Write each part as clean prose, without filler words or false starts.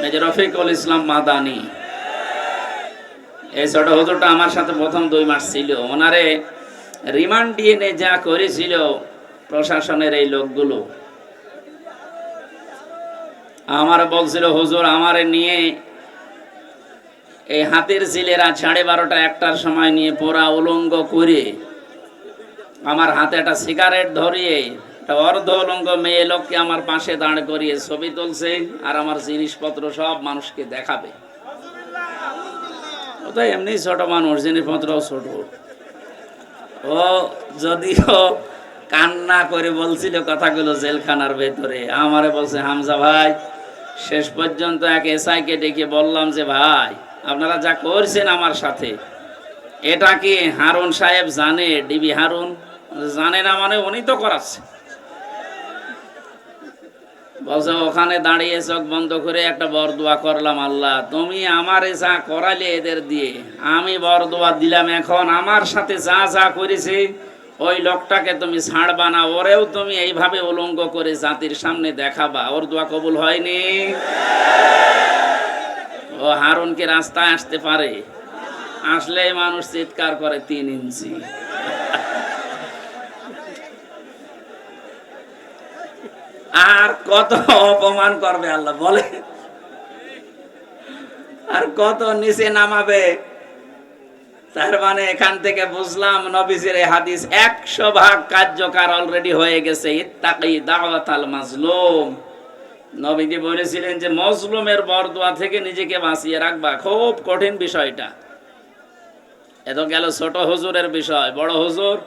Major Rafiqul Islam Madani, এই ছোট হুজুরটা আমার সাথে প্রথম 2 মাস ছিল। ওনারে রিমান্ড এনে যা করেছিল প্রশাসনের এই লোকগুলো, আমার বলছিল হুজুর আমারে নিয়ে এই হাতের ছেলেরা 12:30টা 1টার সময় নিয়ে পোড়া উলঙ্গ করে আমার হাতে একটা সিগারেট ধরিয়ে একটা অর্ধ উলঙ্গ মেয়ে লোককে আমার পাশে দাঁড় করিয়ে ছবি তুলছে আর আমার জিনিসপত্র সব মানুষকে দেখাবে। ও তো এমনি ছোট মানুষ, জিনিসপত্রও ছোট। ও যদিও কান্না করে বলছিল কথাগুলো জেলখানার ভেতরে, আমারে বলছে হামজা ভাই, শেষ পর্যন্ত এক এসআইকে ডেকে বললাম যে ভাই আপনারা যা করছেন আমার সাথে, এটা কি হারুন সাহেব জানে? ডিবি হারুন জানে না মানে উনি তো করাচ্ছে। বলছে ওখানে দাঁড়িয়ে চোখ বন্ধ করে একটা বরদোয়া করলাম, আল্লাহ তুমি আমারে যা করালে এদের দিয়ে, আমি বরদোয়া দিলাম এখন আমার সাথে যা যা করেছে ওই লোকটাকে তুমি ছাড়বা না, ওরেও তুমি এইভাবে উলঙ্গ করে জাতির সামনে দেখাবা। ওর দোয়া কবুল হয়নি। ও হারুন কি রাস্তায় আসতে পারে? আসলেই মানুষ চিৎকার করে 3 ইঞ্চি। আর কত অপমান করবে আল্লাহ বলে, আর কত নিচে নামাবে। তার মানে এখান থেকে বুঝলাম নবীজির এই হাদিস 100% কার্যকর অলরেডি হয়ে গেছে। ইত্তাকি দাওয়াতাল মাজলুম, নবীজি বলেছিলেন যে মজলুমের বরদোয়া থেকে নিজেকে বাঁচিয়ে রাখবা। খুব কঠিন বিষয়টা। এত গেল ছোট হুজুরের বিষয়। বড় হুজুর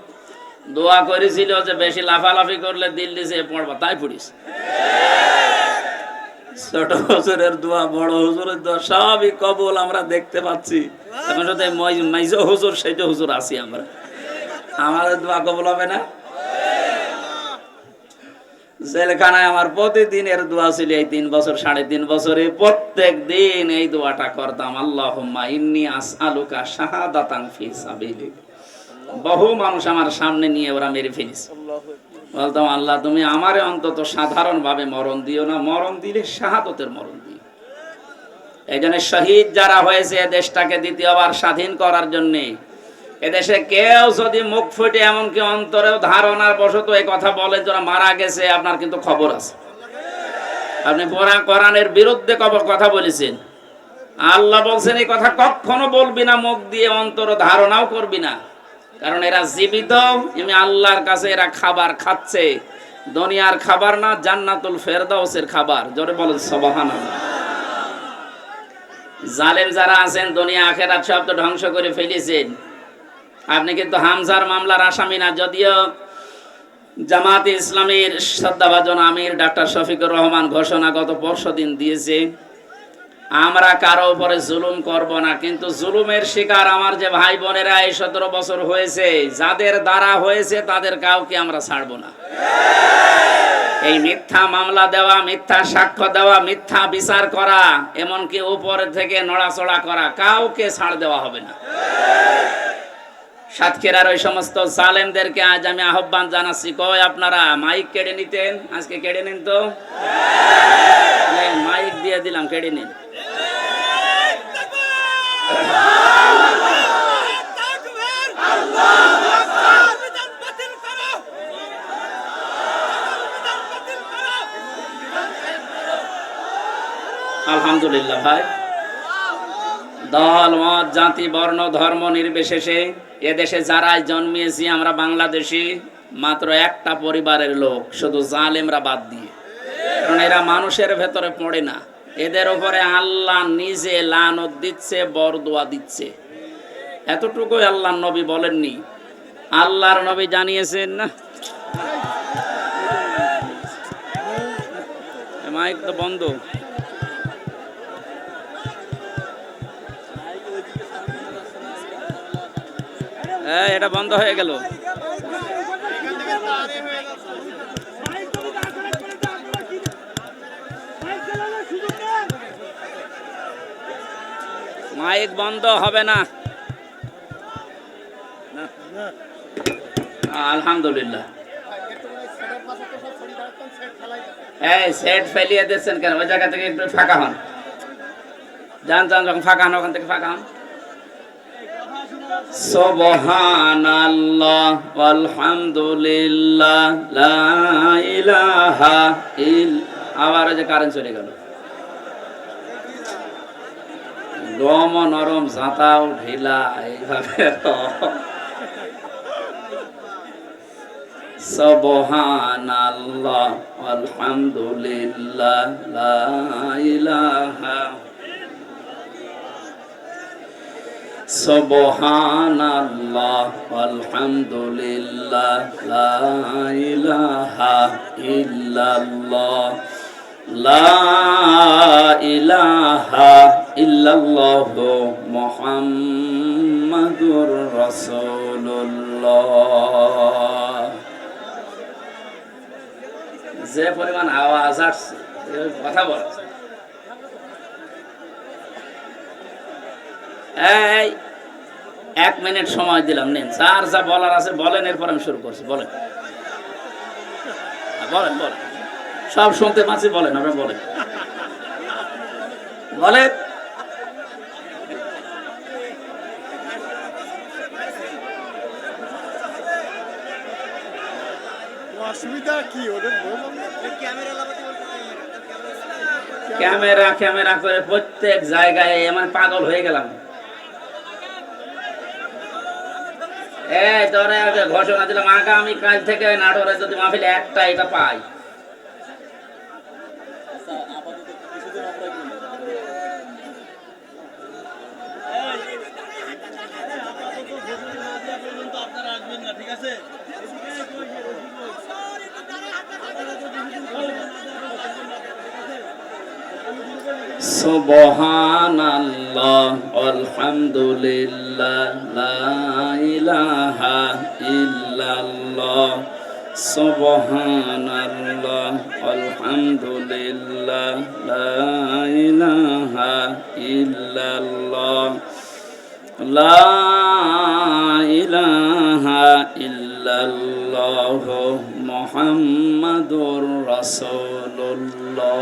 দোয়া করেছিল যে বেশি লাফালাফি করলে দিল্লি যেয়ে পড়বা, তাই পড়িস। ছোট হুজুরের দোয়া, বড় হুজুরের দোয়া সবই কবুল আমরা দেখতে পাচ্ছি। এখন সাথে মাইজো হুজুর সেজো হুজুর আছি আমরা, আমাদের দোয়া কবুল হবে না? জেলখানায় আমার প্রতিদিনের দোয়া ছিল এই 3 বছর 3.5 বছরে প্রত্যেক দিন এই দোয়াটা করতাম, আল্লাহুম্মা ইন্নী আসআলুকা শাহাদাতান ফি সাবিলিক। বহু মানুষ আমার সামনে নিয়ে ওরা মেরে ফেলেছে, বলতাম আল্লাহ তুমি আমারে অন্তত সাধারণ ভাবে মরণ দিও না, মরণ দিলে শাহাদতের মরণ দিও। এই জন্য শহীদ যারা হয়েছে দেশটাকে দ্বিতীয়বার স্বাধীন করার জন্যে, এদেশে কেউ যদি মুখ ফুটে এমনকি অন্তরেও ধারণার বশত এই কথা বলেন যারা মারা গেছে, আপনার কিন্তু খবর আছে। আপনি কোরআনের বিরুদ্ধে কথা বলেছেন, আল্লাহ বলছেন এই কথা কখনো বলবি না মুখ দিয়ে, অন্তর ধারণাও করবি না। কারণ এরা জীবিত, আমি আল্লাহর কাছে এরা খাবার খাচ্ছে, দুনিয়ার খাবার না, জান্নাতুল ফেরদাউসের খাবার। জোরে বলেন সুবহানাল্লাহ। জালেম যারা আছেন দুনিয়া আখিরাত সব তো ধ্বংস করে ফেলেছেন। আপনি কিন্তু হামজার মামলার আসামি না, যদিও জামাতে ইসলামীর শ্রদ্ধাভাজন আমির ডাক্তার শফিকুর রহমান ঘোষণা গত পরশুদিন দিয়েছে আমরা কারো উপরে জুলুম করব না, কিন্তু জুলুমের শিকার আমার যে ভাই বোনেরা এই 17 বছর হয়েছে, যাদের দ্বারা হয়েছে তাদের কাউকে আমরা ছাড়ব না। এই মিথ্যা মামলা দেওয়া, মিথ্যা সাক্ষ্য দেওয়া, মিথ্যা বিচার করা, এমনকি উপর থেকে নড়াচড়া করা, কাউকে ছাড় দেওয়া হবে না। সাতক্ষীরার ওই সমস্ত জালেমদেরকে আজ আমি আহ্বান জানাচ্ছি, কই আপনারা মাইক কেড়ে নিতেন, আজকে কেড়ে নিন তো। মাইক দিয়ে দিলাম, কেড়ে নিন। আলহামদুলিল্লাহ ভাই, দল মত জাতি বর্ণ ধর্ম নির্বিশেষে এদেশে যারাই জন্মিয়েছি আমরা বাংলাদেশি, মাত্র একটা পরিবারের লোক, শুধু জালেমরা বাদ দিয়ে। কারণ এরা মানুষের ভেতরে পড়ে না, এদের উপরে আল্লাহ নিজে লানত দিচ্ছে, বরদোয়া দিচ্ছে। এতটুকুই আল্লাহর নবী বলেননি? আল্লাহর নবী জানিয়েছেন না? মাইক তো বন্ধ। এটা বন্ধ হয়ে গেল। মাইক বন্ধ হবে না। আলহামদুলিল্লাহ। সেট ফেলিয়ে দিচ্ছেন কেন? ওই জায়গা থেকে একটু ফাঁকা হন। যান যান, যখন ফাঁকা হন ওখান থেকে ফাঁকা হন। সুবহানাল্লাহ ওয়ালহামদুলিল্লাহ লা ইলাহা আবার ওই যে কারেন্ট চলে গেল। গম নরম, জাঁতাও ঢিলা, এইভাবে সুবহানাল্লাহ আলহামদুলিল্লাহ লা ইলাহা সুবহানাল্লাহ আলহামদুলিল্লাহ লা ইলাহা ইল্লাল্লাহ লা ইলাহা ইল্লাল্লাহ মুহাম্মাদুর রাসূলুল্লাহ। যে পরিমাণ আওয়াজ আসছে, কথা বলছে, এই 1 মিনিট সময় দিলাম, নেন, স্যার যা বলার আছে বলেন, এরপর আমি শুরু করছি। বলেন বলেন বলেন, সব শুনতে পাচ্ছি, বলেন, আপনি বলেন বলেন। অসুবিধা কি ওদের? ক্যামেরা ক্যামেরা করে প্রত্যেক জায়গায় আমার পাগল হয়ে গেলাম। এই তোরে ঘোষণা দিলাম, আগামী কাল থেকে নাটোরে যদি মাহফিলে একটা এটা পাই। সুবহানাল্লাহ আলহামদুলিল্লাহ লা ইলাহা ইল্লাল্লাহ সুবহানাল্লাহ আলহামদুলিল্লাহ লা ইলাহা ইল্লাল্লাহ লা ইলাহা ইল্লাল্লাহ মুহাম্মাদুর রাসূলুল্লাহ।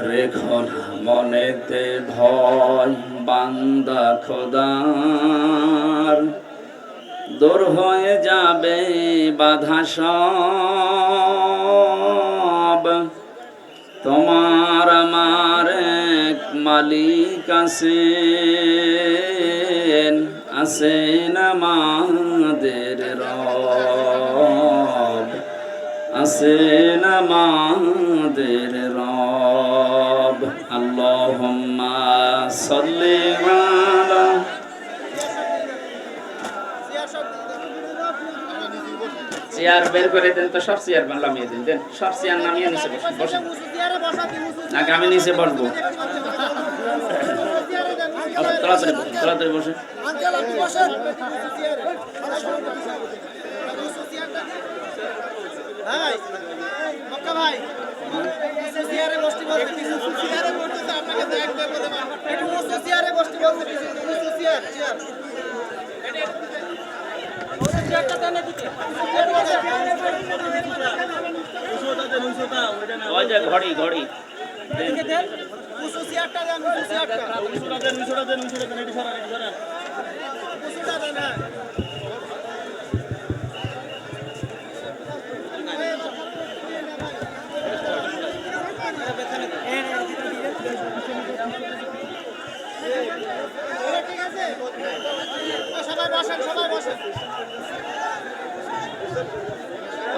রেখো না মনেতে ভয় বান্দা খোদার, দূর হয়ে যাবে বাধা সব। তোমার আমার এক মালিক আছেন, আছেন আমাদের রব, আছেন আমাদের রব। আল্লাহুম্মা সাল্লি আলা। চেয়ার বের করে দেন তো, সব চেয়ার নামিয়ে দিন, দেন সব চেয়ার নামিয়ে নিচে বসেন, বসেন। নাকি আমি নিচে বসবো? তাড়াতাড়ি বসেন, তাড়াতাড়ি বসেন। ওই যে ঘড়ি ঘড়ি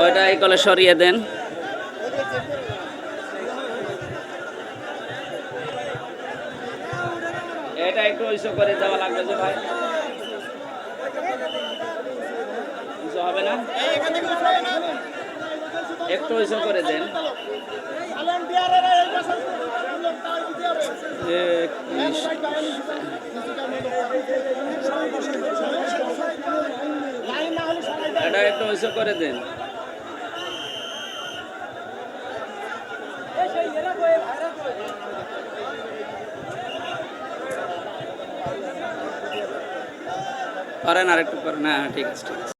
ওইটা এই কলে সরিয়ে দেন। এটা একটু ইস্যু করে দেওয়া লাগবে যে ভাই, ইস্যু হবে না, একটু ইস্যু করে দেন। এটা একটু ইস্যু করে দেন। করেন আর একটু করেন, হ্যাঁ ঠিক আছে ঠিক আছে।